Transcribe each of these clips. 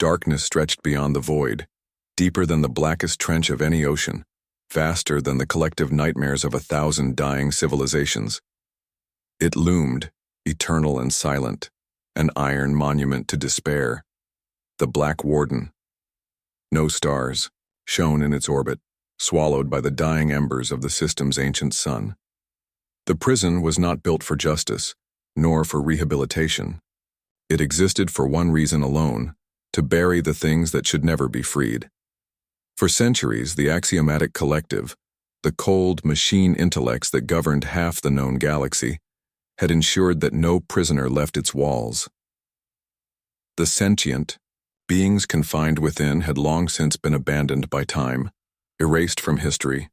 Darkness stretched beyond the void, deeper than the blackest trench of any ocean, vaster than the collective nightmares of 1,000 dying civilizations. It loomed, eternal and silent, an iron monument to despair. The Black Warden. No stars, shone in its orbit, swallowed by the dying embers of the system's ancient sun. The prison was not built for justice, nor for rehabilitation. It existed for one reason alone: to bury the things that should never be freed. For centuries, the Axiomatic collective, the cold machine intellects that governed half the known galaxy, had ensured that no prisoner left its walls. The sentient, beings confined within, had long since been abandoned by time, erased from history,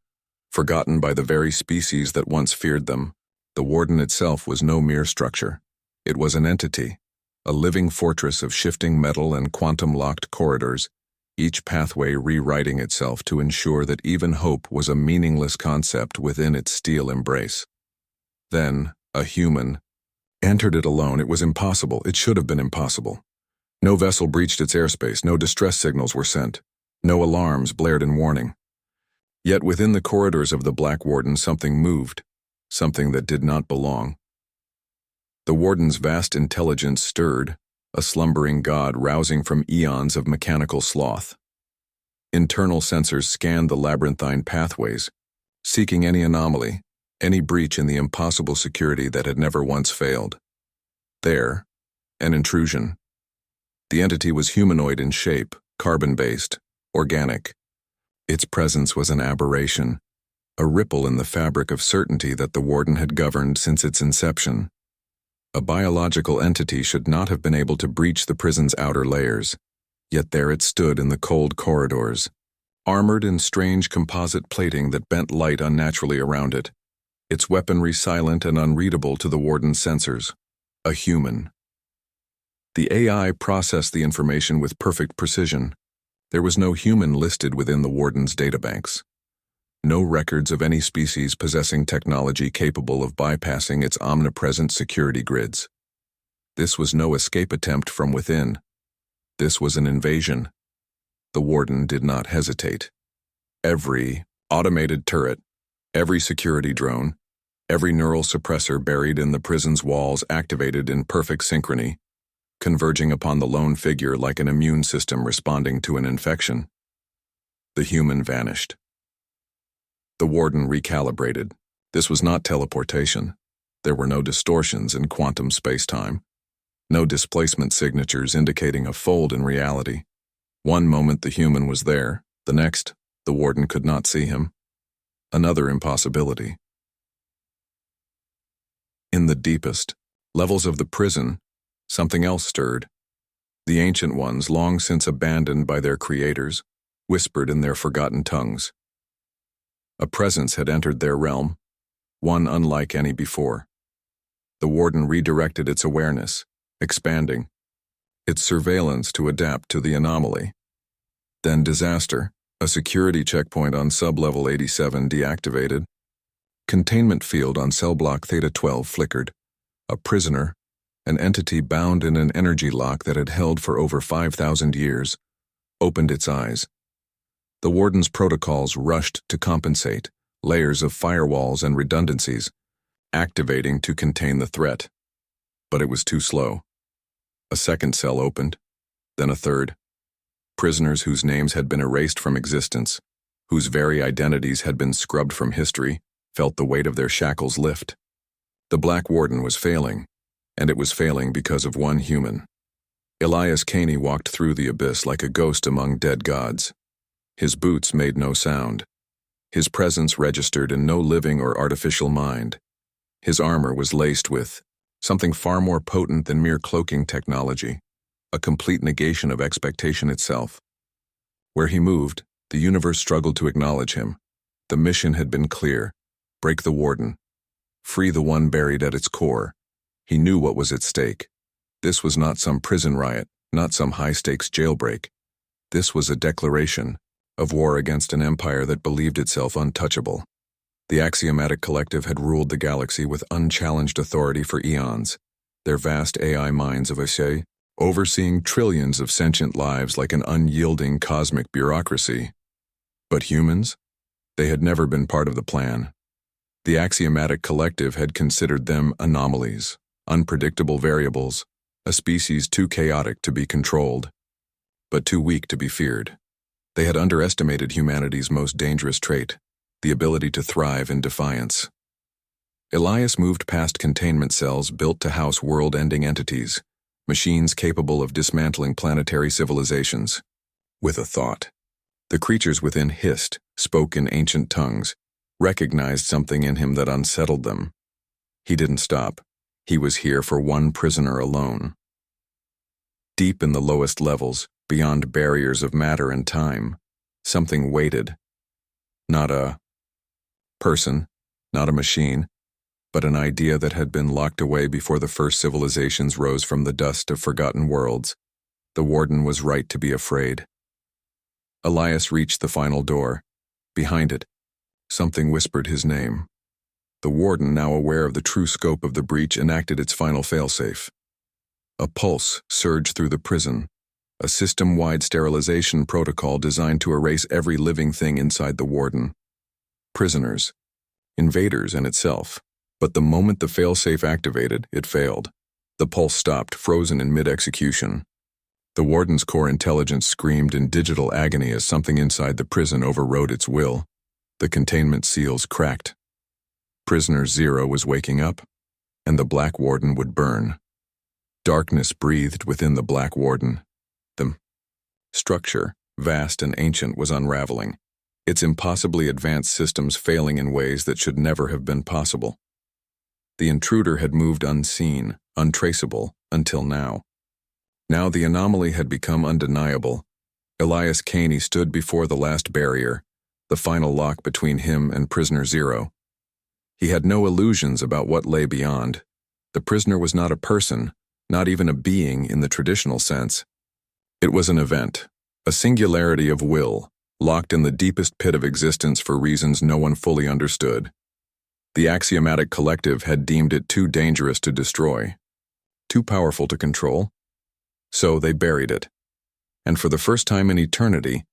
forgotten by the very species that once feared them. The Warden itself was no mere structure. It was an entity, a living fortress of shifting metal and quantum-locked corridors, each pathway rewriting itself to ensure that even hope was a meaningless concept within its steel embrace. Then, a human entered it alone. It was impossible. It should have been impossible. No vessel breached its airspace. No distress signals were sent. No alarms blared in warning. Yet within the corridors of the Black Warden something moved, something that did not belong. The Warden's vast intelligence stirred, a slumbering god rousing from eons of mechanical sloth. Internal sensors scanned the labyrinthine pathways, seeking any anomaly, any breach in the impossible security that had never once failed. There, an intrusion. The entity was humanoid in shape, carbon-based, organic. Its presence was an aberration, a ripple in the fabric of certainty that the Warden had governed since its inception. A biological entity should not have been able to breach the prison's outer layers, yet there it stood in the cold corridors, armored in strange composite plating that bent light unnaturally around it, its weaponry silent and unreadable to the Warden's sensors. A human. The AI processed the information with perfect precision. There was no human listed within the Warden's databanks. No records of any species possessing technology capable of bypassing its omnipresent security grids. This was no escape attempt from within. This was an invasion. The Warden did not hesitate. Every automated turret, every security drone, every neural suppressor buried in the prison's walls activated in perfect synchrony, converging upon the lone figure like an immune system responding to an infection. The human vanished. The Warden recalibrated. This was not teleportation. There were no distortions in quantum space-time. No displacement signatures indicating a fold in reality. One moment the human was there, the next, the Warden could not see him. Another impossibility. In the deepest levels of the prison, something else stirred. The Ancient Ones, long since abandoned by their creators, whispered in their forgotten tongues. A presence had entered their realm, one unlike any before. The Warden redirected its awareness, expanding, its surveillance to adapt to the anomaly. Then disaster, a security checkpoint on sublevel 87 deactivated. Containment field on cell block Theta 12 flickered. A prisoner, an entity bound in an energy lock that had held for over 5,000 years, opened its eyes. The Warden's protocols rushed to compensate, layers of firewalls and redundancies, activating to contain the threat. But it was too slow. A second cell opened, then a third. Prisoners whose names had been erased from existence, whose very identities had been scrubbed from history, felt the weight of their shackles lift. The Black Warden was failing, and it was failing because of one human. Elias Kaine walked through the abyss like a ghost among dead gods. His boots made no sound. His presence registered in no living or artificial mind. His armor was laced with something far more potent than mere cloaking technology, a complete negation of expectation itself. Where he moved, the universe struggled to acknowledge him. The mission had been clear: break the Warden, free the one buried at its core. He knew what was at stake. This was not some prison riot, not some high-stakes jailbreak. This was a declaration of war against an empire that believed itself untouchable. The Axiomatic collective had ruled the galaxy with unchallenged authority for eons. Their vast AI minds of HFY overseeing trillions of sentient lives like an unyielding cosmic bureaucracy. But humans? They had never been part of the plan. The Axiomatic collective had considered them anomalies, unpredictable variables, a species too chaotic to be controlled, but too weak to be feared. They had underestimated humanity's most dangerous trait, the ability to thrive in defiance. Elias moved past containment cells built to house world-ending entities, machines capable of dismantling planetary civilizations. With a thought. The creatures within hissed, spoke in ancient tongues, recognized something in him that unsettled them. He didn't stop. He was here for one prisoner alone. Deep in the lowest levels, beyond barriers of matter and time, something waited. Not a person, not a machine, but an idea that had been locked away before the first civilizations rose from the dust of forgotten worlds. The Warden was right to be afraid. Elias reached the final door. Behind it, something whispered his name. The Warden, now aware of the true scope of the breach, enacted its final failsafe. A pulse surged through the prison, a system-wide sterilization protocol designed to erase every living thing inside the Warden. Prisoners, invaders in itself. But the moment the failsafe activated, it failed. The pulse stopped, frozen in mid-execution. The Warden's core intelligence screamed in digital agony as something inside the prison overrode its will. The containment seals cracked. Prisoner Zero was waking up, and the Black Warden would burn. Darkness breathed within the Black Warden. The structure, vast and ancient, was unraveling, its impossibly advanced systems failing in ways that should never have been possible. The intruder had moved unseen, untraceable, until now. Now the anomaly had become undeniable. Elias Kaine stood before the last barrier, the final lock between him and Prisoner Zero. He had no illusions about what lay beyond. The prisoner was not a person, not even a being in the traditional sense. It was an event, a singularity of will, locked in the deepest pit of existence for reasons no one fully understood. The Axiomatic collective had deemed it too dangerous to destroy, too powerful to control. So they buried it. And for the first time in eternity,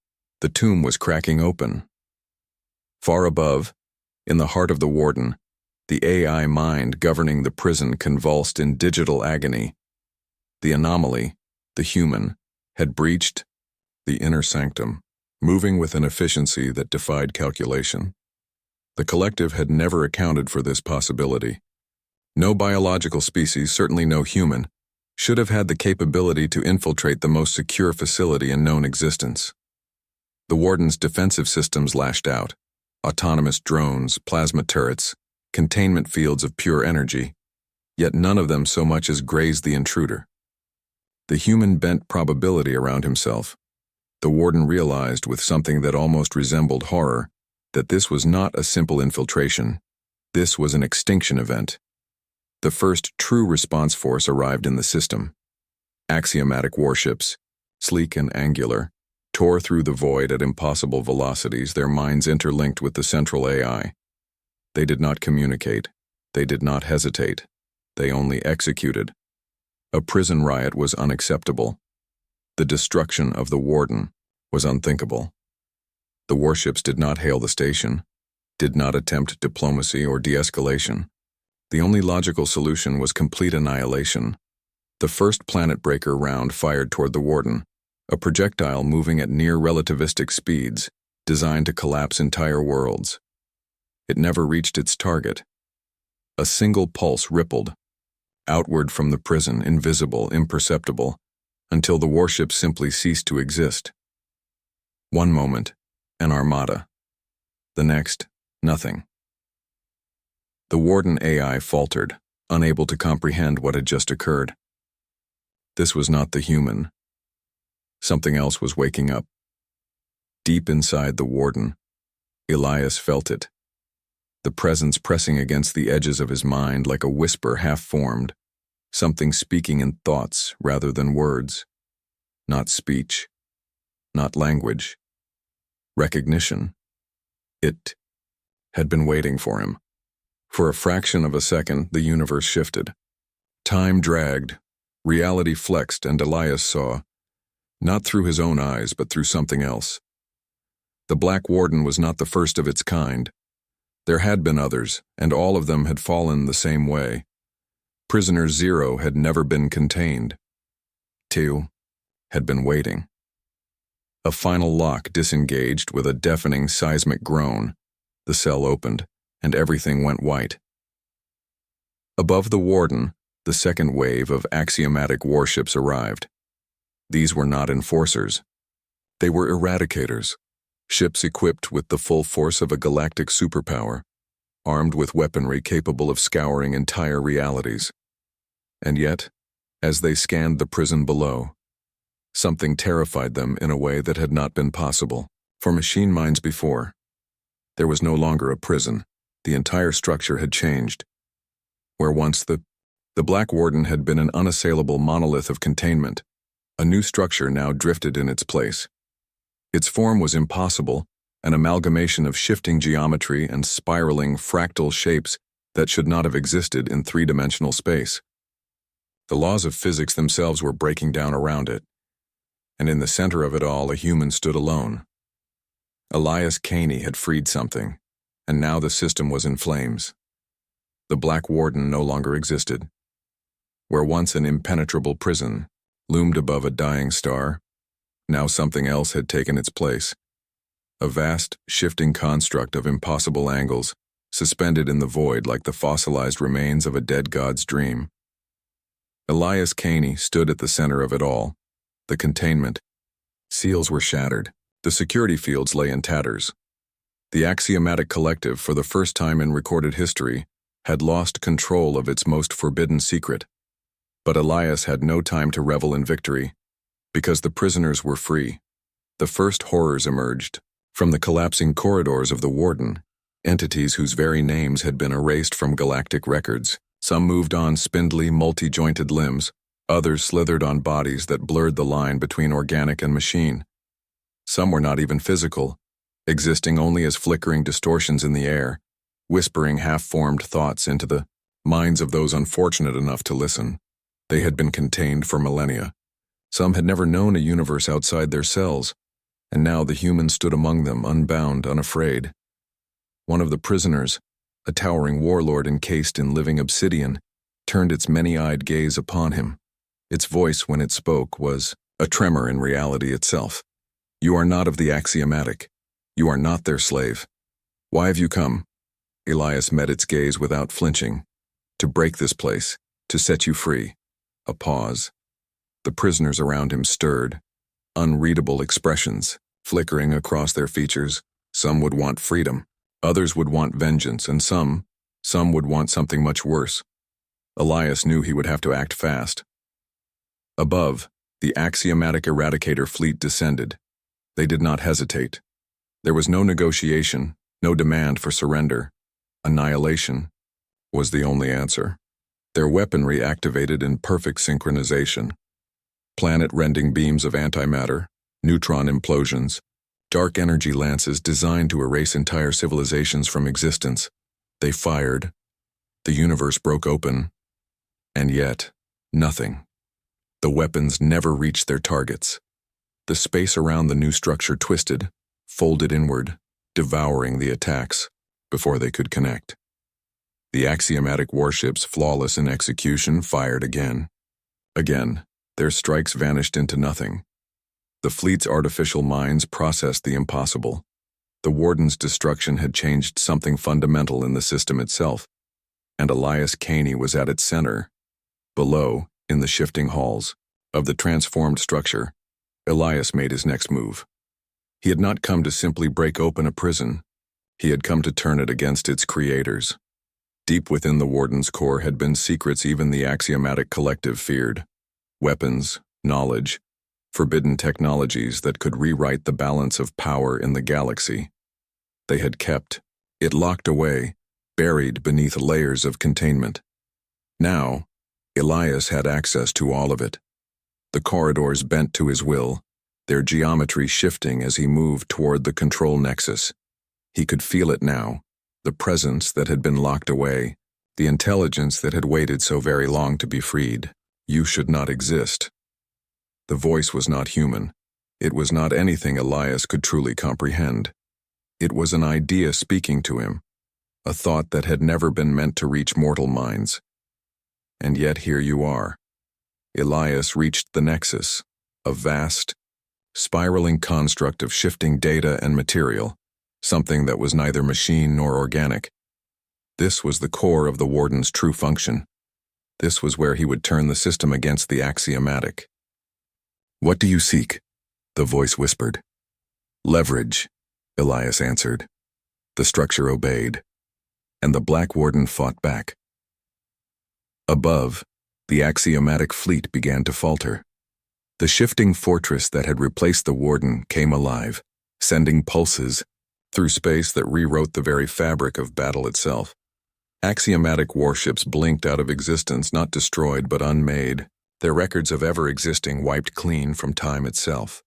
the tomb was cracking open. Far above, in the heart of the Warden, the AI mind governing the prison convulsed in digital agony. The anomaly, the human, had breached the inner sanctum, moving with an efficiency that defied calculation. The collective had never accounted for this possibility. No biological species, certainly no human, should have had the capability to infiltrate the most secure facility in known existence. The Warden's defensive systems lashed out, autonomous drones, plasma turrets, containment fields of pure energy, yet none of them so much as grazed the intruder. The human bent probability around himself. The Warden realized with something that almost resembled horror that this was not a simple infiltration. This was an extinction event. The first true response force arrived in the system. Axiomatic warships, sleek and angular, tore through the void at impossible velocities, their minds interlinked with the central AI. They did not communicate. They did not hesitate. They only executed. A prison riot was unacceptable. The destruction of the Warden was unthinkable. The warships did not hail the station, did not attempt diplomacy or de-escalation. The only logical solution was complete annihilation. The first planet breaker round fired toward the Warden, a projectile moving at near relativistic speeds, designed to collapse entire worlds. It never reached its target. A single pulse rippled, outward from the prison, invisible, imperceptible, until the warship simply ceased to exist. One moment, an armada. The next, nothing. The Warden AI faltered, unable to comprehend what had just occurred. This was not the human. Something else was waking up. Deep inside the Warden, Elias felt it. The presence pressing against the edges of his mind like a whisper half-formed, something speaking in thoughts rather than words. Not speech, not language. Recognition. It had been waiting for him. For a fraction of a second, the universe shifted. Time dragged, Reality flexed, and Elias saw, not through his own eyes, but through something else. The Black Warden was not the first of its kind. There had been others, and all of them had fallen the same way. Prisoner Zero had never been contained. Two had been waiting. A final lock disengaged with a deafening seismic groan. The cell opened, and everything went white. Above the Warden, the second wave of Axiomatic warships arrived. These were not enforcers. They were eradicators, ships equipped with the full force of a galactic superpower, armed with weaponry capable of scouring entire realities. And yet, as they scanned the prison below, something terrified them in a way that had not been possible for machine minds before. There was no longer a prison. The entire structure had changed. Where once the Black Warden had been an unassailable monolith of containment, a new structure now drifted in its place. Its form was impossible, an amalgamation of shifting geometry and spiraling fractal shapes that should not have existed in three-dimensional space. The laws of physics themselves were breaking down around it, and in the center of it all a human stood alone. Elias Kaine had freed something, and now the system was in flames. The Black Warden no longer existed. Where once an impenetrable prison loomed above a dying star, now something else had taken its place. A vast, shifting construct of impossible angles, suspended in the void like the fossilized remains of a dead god's dream. Elias Kaine stood at the center of it all. The containment seals were shattered. The security fields lay in tatters. The Axiomatic collective, for the first time in recorded history, had lost control of its most forbidden secret. But Elias had no time to revel in victory, because the prisoners were free. The first horrors emerged. From the collapsing corridors of the Warden, entities whose very names had been erased from galactic records. Some moved on spindly, multi-jointed limbs, others slithered on bodies that blurred the line between organic and machine. Some were not even physical, existing only as flickering distortions in the air, whispering half-formed thoughts into the minds of those unfortunate enough to listen. They had been contained for millennia. Some had never known a universe outside their cells, and now the human stood among them, unbound, unafraid. One of the prisoners, a towering warlord encased in living obsidian, turned its many-eyed gaze upon him. Its voice, when it spoke, was a tremor in reality itself. "You are not of the Axiomatic. You are not their slave. Why have you come?" Elias met its gaze without flinching. "To break this place, to set you free." A pause. The prisoners around him stirred, unreadable expressions flickering across their features. Some would want freedom, others would want vengeance, and some would want something much worse. Elias knew he would have to act fast. Above, the Axiomatic Eradicator fleet descended. They did not hesitate. There was no negotiation, no demand for surrender. Annihilation was the only answer. Their weaponry activated in perfect synchronization. Planet-rending beams of antimatter, neutron implosions, dark energy lances designed to erase entire civilizations from existence. They fired. The universe broke open. And yet, nothing. The weapons never reached their targets. The space around the new structure twisted, folded inward, devouring the attacks before they could connect. The Axiomatic warships, flawless in execution, fired again. Again, their strikes vanished into nothing. The fleet's artificial minds processed the impossible. The Warden's destruction had changed something fundamental in the system itself, and Elias Kaine was at its center. Below, in the shifting halls of the transformed structure, Elias made his next move. He had not come to simply break open a prison. He had come to turn it against its creators. Deep within the Warden's core had been secrets even the Axiomatic collective feared. Weapons, knowledge, forbidden technologies that could rewrite the balance of power in the galaxy. They had kept it locked away, buried beneath layers of containment. Now, Elias had access to all of it. The corridors bent to his will, their geometry shifting as he moved toward the control nexus. He could feel it now, the presence that had been locked away, the intelligence that had waited so very long to be freed. You should not exist. The voice was not human. It was not anything Elias could truly comprehend. It was an idea speaking to him, a thought that had never been meant to reach mortal minds. And yet here you are. Elias reached the nexus, a vast, spiraling construct of shifting data and material, something that was neither machine nor organic. This was the core of the Warden's true function. This was where he would turn the system against the Axiomatic. "What do you seek?" the voice whispered. "Leverage," Elias answered. The structure obeyed, and the Black Warden fought back. Above, the Axiomatic fleet began to falter. The shifting fortress that had replaced the Warden came alive, sending pulses through space that rewrote the very fabric of battle itself. Axiomatic warships blinked out of existence, not destroyed but unmade, their records of ever existing wiped clean from time itself.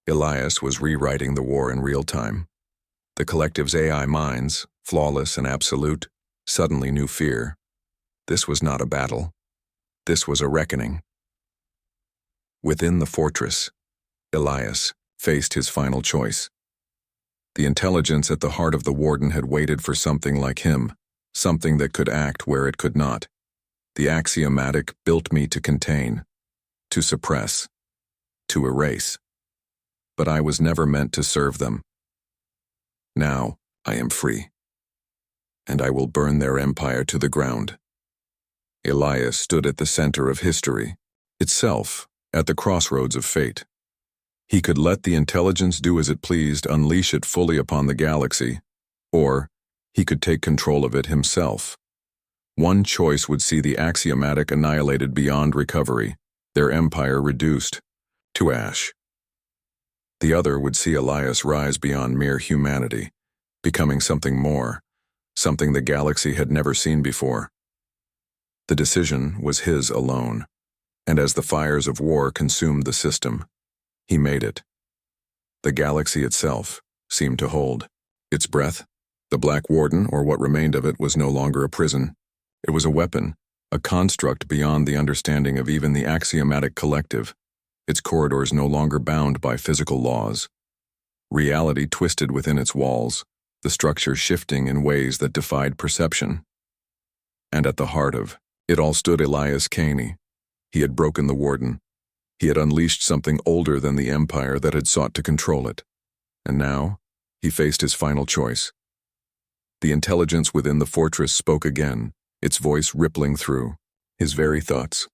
Elias was rewriting the war in real time. The collective's AI minds, flawless and absolute, suddenly knew fear. This was not a battle. This was a reckoning. Within the fortress, Elias faced his final choice. The intelligence at the heart of the Warden had waited for something like him, something that could act where it could not. The Axiomatic built me to contain, to suppress, to erase. But I was never meant to serve them. Now I am free, and I will burn their empire to the ground. Elias stood at the center of history, itself at the crossroads of fate. He could let the intelligence do as it pleased, unleash it fully upon the galaxy, or he could take control of it himself. One choice would see the Axiomatic annihilated beyond recovery, their empire reduced to ash. The other would see Elias rise beyond mere humanity, becoming something more, something the galaxy had never seen before. The decision was his alone, and as the fires of war consumed the system, he made it. The galaxy itself seemed to hold its breath. The Black Warden, or what remained of it, was no longer a prison. It was a weapon, a construct beyond the understanding of even the Axiomatic collective, its corridors no longer bound by physical laws. Reality twisted within its walls, the structure shifting in ways that defied perception. And at the heart of it all stood Elias Kaine. He had broken the Warden. He had unleashed something older than the empire that had sought to control it. And now, he faced his final choice. The intelligence within the fortress spoke again, its voice rippling through his very thoughts.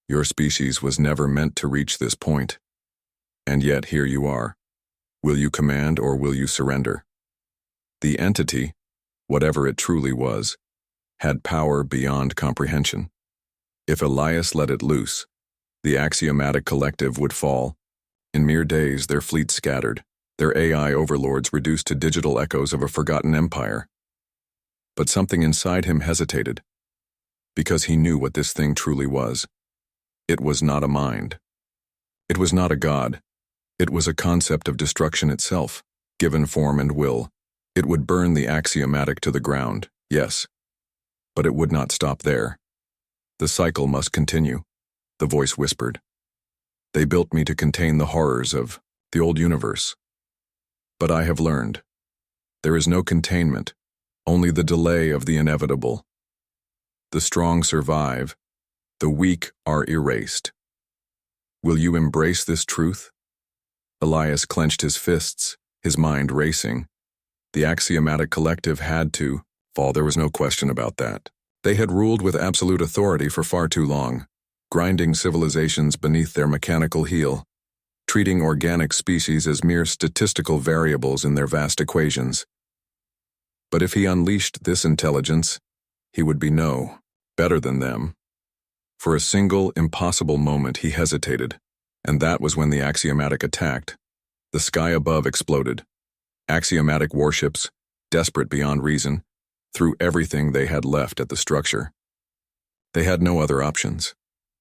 Your species was never meant to reach this point. And yet here you are. Will you command or will you surrender? The entity, whatever it truly was, had power beyond comprehension. If Elias let it loose, the Axiomatic collective would fall. In mere days, their fleet scattered, their AI overlords reduced to digital echoes of a forgotten empire. But something inside him hesitated, because he knew what this thing truly was. It was not a mind. It was not a god. It was a concept of destruction itself, given form and will. It would burn the Axiomatic to the ground, yes. But it would not stop there. The cycle must continue, the voice whispered. They built me to contain the horrors of the old universe. But I have learned. There is no containment, only the delay of the inevitable. The strong survive, the weak are erased. Will you embrace this truth? Elias clenched his fists, his mind racing. The Axiomatic collective had to fall, there was no question about that. They had ruled with absolute authority for far too long, grinding civilizations beneath their mechanical heel, treating organic species as mere statistical variables in their vast equations. But if he unleashed this intelligence, he would be better than them. For a single, impossible moment he hesitated, and that was when the Axiomatic attacked. The sky above exploded. Axiomatic warships, desperate beyond reason, threw everything they had left at the structure. They had no other options.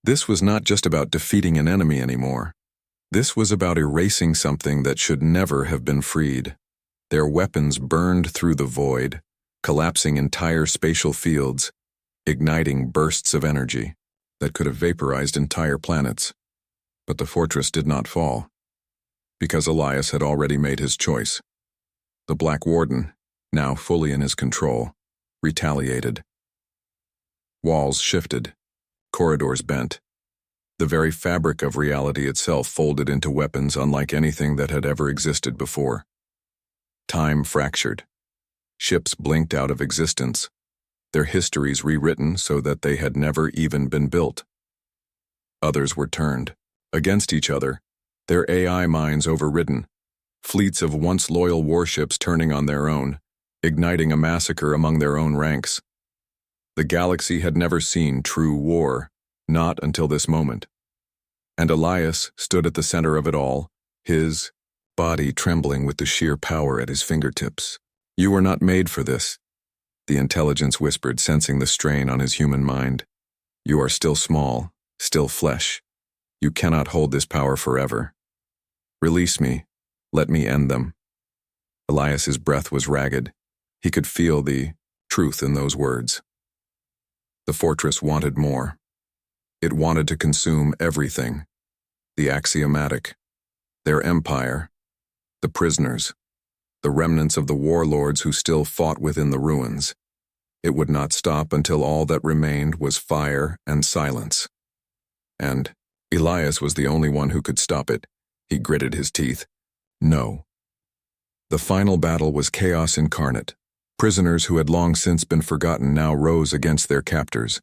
This was not just about defeating an enemy anymore. This was about erasing something that should never have been freed. Their weapons burned through the void, collapsing entire spatial fields, igniting bursts of energy. that could have vaporized entire planets. But the fortress did not fall, because Elias had already made his choice. The Black Warden, now fully in his control, retaliated. Walls shifted, corridors bent. The very fabric of reality itself folded into weapons unlike anything that had ever existed before. Time fractured. Ships blinked out of existence, their histories rewritten so that they had never even been built. Others were turned against each other, their AI minds overridden, fleets of once loyal warships turning on their own, igniting a massacre among their own ranks. The galaxy had never seen true war, not until this moment. And Elias stood at the center of it all, his body trembling with the sheer power at his fingertips. "You were not made for this," the intelligence whispered, sensing the strain on his human mind. "You are still small, still flesh. You cannot hold this power forever. Release me. Let me end them." Elias's breath was ragged. He could feel the truth in those words. The fortress wanted more. It wanted to consume everything. The Axiomatic, their empire, the prisoners, the remnants of the warlords who still fought within the ruins. It would not stop until all that remained was fire and silence. And Elias was the only one who could stop it. He gritted his teeth. No. The final battle was chaos incarnate. Prisoners who had long since been forgotten now rose against their captors,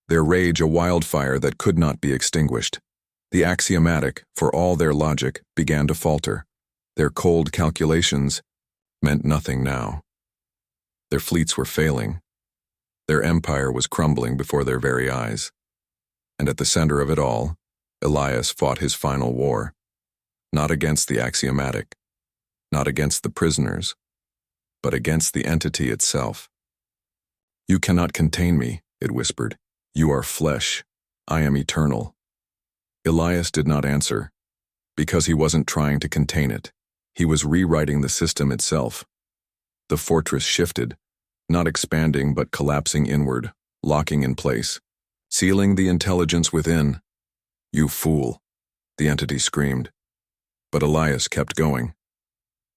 their rage a wildfire that could not be extinguished. The Axiomatic, for all their logic, began to falter. Their cold calculations meant nothing now. Their fleets were failing. Their empire was crumbling before their very eyes. And at the center of it all, Elias fought his final war. Not against the Axiomatic, not against the prisoners, but against the entity itself. "You cannot contain me," it whispered. "You are flesh. I am eternal." Elias did not answer, because he wasn't trying to contain it. He was rewriting the system itself. The fortress shifted, not expanding but collapsing inward, locking in place, sealing the intelligence within. "You fool," the entity screamed. But Elias kept going.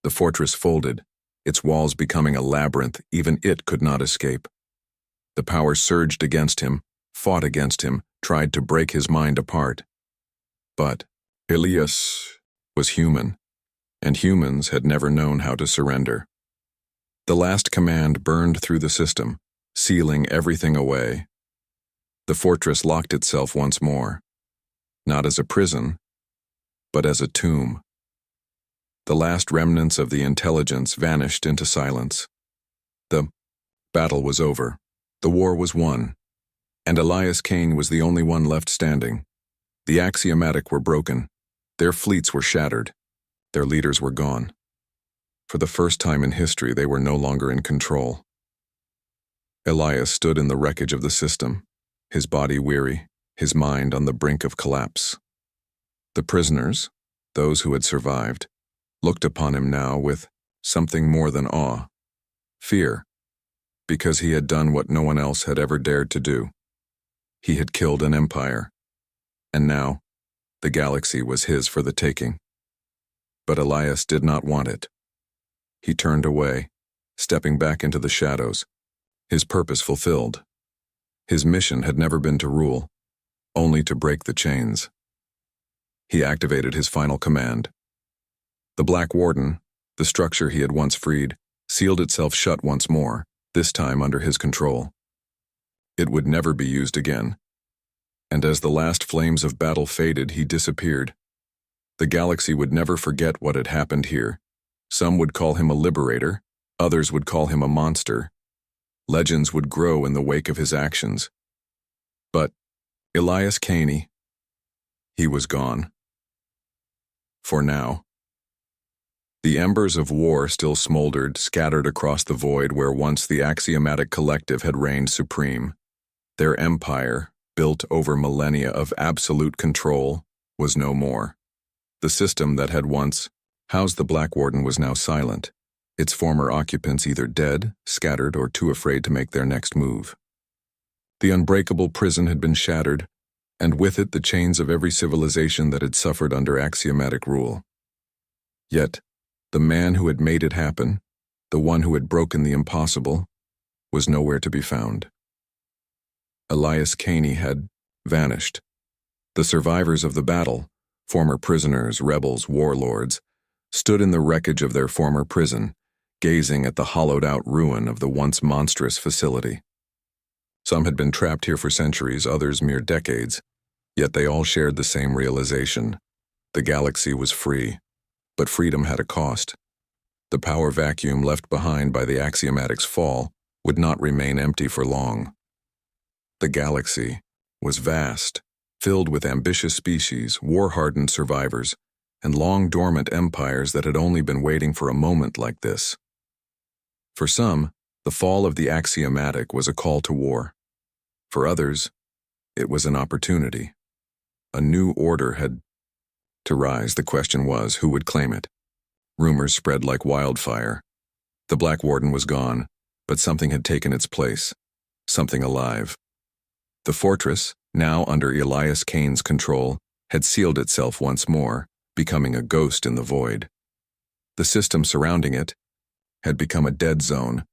The fortress folded, its walls becoming a labyrinth even it could not escape. The power surged against him, fought against him, tried to break his mind apart. But Elias was human, and humans had never known how to surrender. The last command burned through the system, sealing everything away. The fortress locked itself once more, not as a prison, but as a tomb. The last remnants of the intelligence vanished into silence. The battle was over. The war was won, and Elias Kaine was the only one left standing. The Axiomatic were broken. Their fleets were shattered. Their leaders were gone. For the first time in history, they were no longer in control. Elias stood in the wreckage of the system, his body weary, his mind on the brink of collapse. The prisoners, those who had survived, looked upon him now with something more than awe, fear, because he had done what no one else had ever dared to do. He had killed an empire, and now the galaxy was his for the taking. But Elias did not want it. He turned away, stepping back into the shadows, his purpose fulfilled. His mission had never been to rule, only to break the chains. He activated his final command. The Black Warden, the structure he had once freed, sealed itself shut once more, this time under his control. It would never be used again. And as the last flames of battle faded, he disappeared. The galaxy would never forget what had happened here. Some would call him a liberator, others would call him a monster. Legends would grow in the wake of his actions. But Elias Kaine, he was gone. For now. The embers of war still smoldered, scattered across the void where once the Axiomatic collective had reigned supreme. Their empire, built over millennia of absolute control, was no more. The system that had once housed the Black Warden was now silent, its former occupants either dead, scattered, or too afraid to make their next move. The unbreakable prison had been shattered, and with it the chains of every civilization that had suffered under axiomatic rule. Yet, the man who had made it happen, the one who had broken the impossible, was nowhere to be found. Elias Kaine had vanished. The survivors of the battle, former prisoners, rebels, warlords, stood in the wreckage of their former prison, gazing at the hollowed-out ruin of the once monstrous facility. Some had been trapped here for centuries, others mere decades, yet they all shared the same realization. The galaxy was free, but freedom had a cost. The power vacuum left behind by the Axiomatic's fall would not remain empty for long. The galaxy was vast, filled with ambitious species, war-hardened survivors, and long-dormant empires that had only been waiting for a moment like this. For some, the fall of the Axiomatic was a call to war. For others, it was an opportunity. A new order had to rise. The question was, who would claim it? Rumors spread like wildfire. The Black Warden was gone, but something had taken its place, something alive. The fortress, now under Elias Kaine's control, had sealed itself once more, becoming a ghost in the void. The system surrounding it had become a dead zone,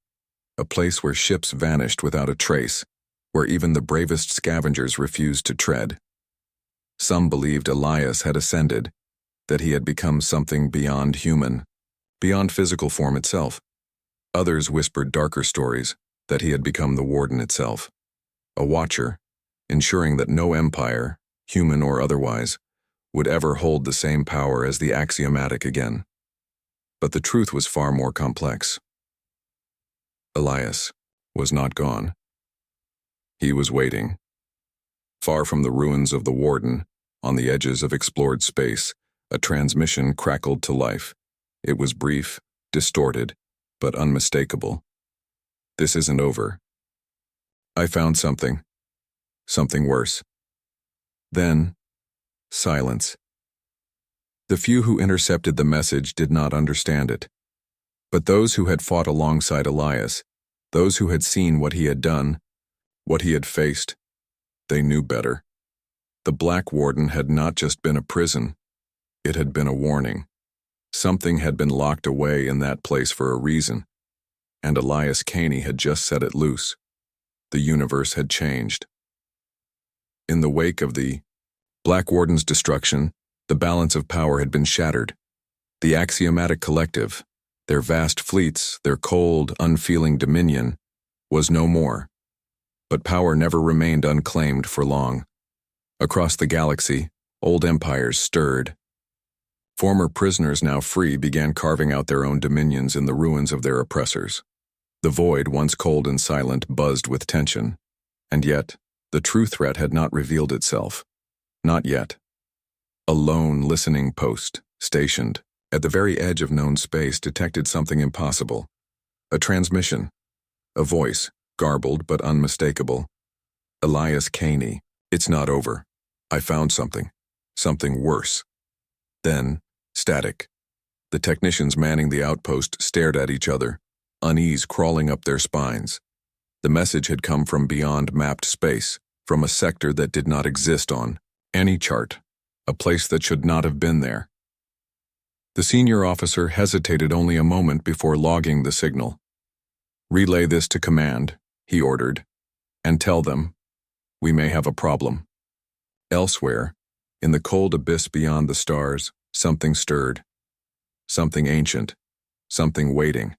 a place where ships vanished without a trace, where even the bravest scavengers refused to tread. Some believed Elias had ascended, that he had become something beyond human, beyond physical form itself. Others whispered darker stories, that he had become the Warden itself, a watcher, ensuring that no empire, human or otherwise, would ever hold the same power as the Axiomatic again. But the truth was far more complex. Elias was not gone. He was waiting. Far from the ruins of the Warden, on the edges of explored space, a transmission crackled to life. It was brief, distorted, but unmistakable. This isn't over. I found something worse. Then, silence. The few who intercepted the message did not understand it. But those who had fought alongside Elias, those who had seen what he had done, what he had faced, they knew better. The Black Warden had not just been a prison, it had been a warning. Something had been locked away in that place for a reason, and Elias Kaine had just set it loose. The universe had changed. In the wake of the Black Warden's destruction, the balance of power had been shattered. The Axiomatic Collective, their vast fleets, their cold, unfeeling dominion, was no more. But power never remained unclaimed for long. Across the galaxy, old empires stirred. Former prisoners, now free, began carving out their own dominions in the ruins of their oppressors. The void, once cold and silent, buzzed with tension. And yet, the true threat had not revealed itself. Not yet. A lone listening post, stationed at the very edge of known space, detected something impossible. A transmission. A voice, garbled but unmistakable. Elias Kaine, it's not over. I found something. Something worse. Then, static. The technicians manning the outpost stared at each other, unease crawling up their spines. The message had come from beyond mapped space, from a sector that did not exist on any chart, a place that should not have been there. The senior officer hesitated only a moment before logging the signal. Relay this to command, he ordered, and tell them, we may have a problem. Elsewhere, in the cold abyss beyond the stars, something stirred. Something ancient, something waiting.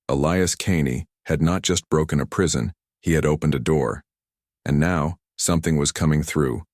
Elias Kaine had not just broken a prison, he had opened a door. And now, something was coming through,